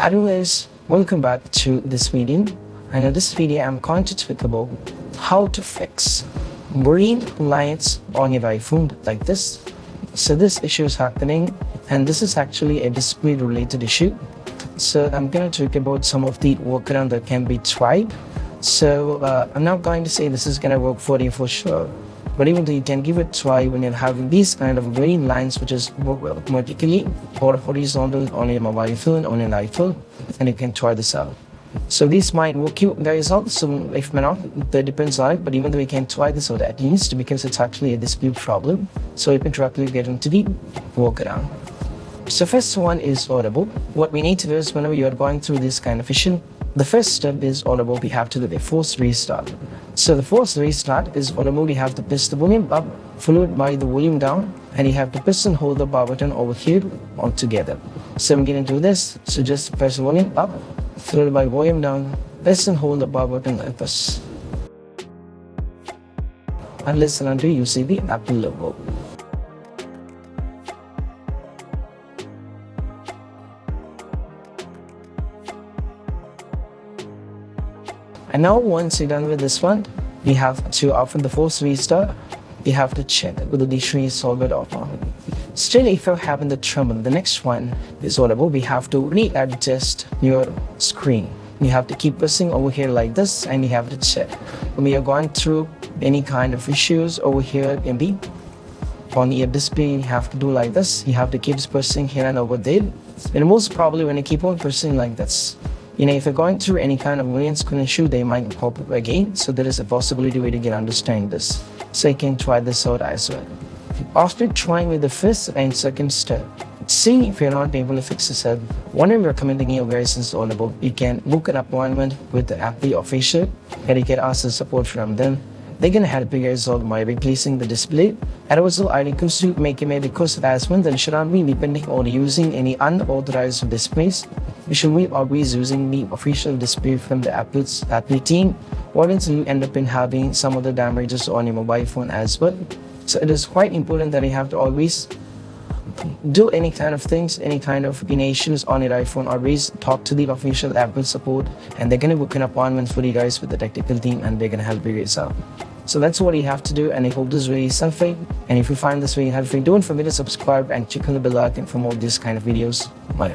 Anyways, welcome back to this video. And in this video, I'm going to talk about how to fix green lights on your iPhone like this. So this issue is happening, and this is actually a display related issue. So I'm going to talk about some of the workaround that can be tried. So I'm not going to say this is going to work for you for sure, but even though you can give it a try when you're having these kind of green lines which is work vertically or horizontal on your mobile phone, on an iPhone, and you can try this out. So this might work you guys out, so if not, that depends on it, but even though we can try this out at least because it's actually a display problem, so you can directly get into the workaround. So first one is audible. What we need to do is whenever you are going through this kind of issue, the first step is audible. We have to do the forced restart. So the forced restart is audible. We have to press the volume up followed by the volume down, and you have to press and hold the power button over here all together. So I'm going to do this. So just press the volume up followed by volume down, press and hold the power button like this, and listen until you see the Apple logo. And now once you're done with this one, we have to, after the forced restart, we have to check whether the issue is solved or not. Still, if you're having the trouble, the next one is audible. We have to readjust your screen. You have to keep pressing over here like this, and you have to check. When you're going through any kind of issues over here in the on your display, you have to do like this. You have to keep pressing here and over there. And most probably when you keep on pressing like this, if you're going through any kind of green screen issue, they might pop up again. So there is a possibility way to get understand this. So you can try this out as well. After trying with the first and second step, see if you're not able to fix this up. What I'm recommending you guys is audible. You can book an appointment with the Apple official, and you can ask the support from them. They're gonna help you guys out by replacing the display. And also I request you make a request as well that you should not be depending on using any unauthorized displays. You should be always using the official display from the Apple team, or else you end up in having some other damages on your mobile phone as well. So it is quite important that you have to always do any kind of things, any kind of issues on your iPhone. Always talk to the official Apple support, and they're gonna book an appointment for you guys with the technical team, and they're gonna help you guys out. So that's what you have to do, and I hope this video is helpful. And if you find this video helpful, don't forget to subscribe and check on the bell icon for more of this kind of videos. Bye.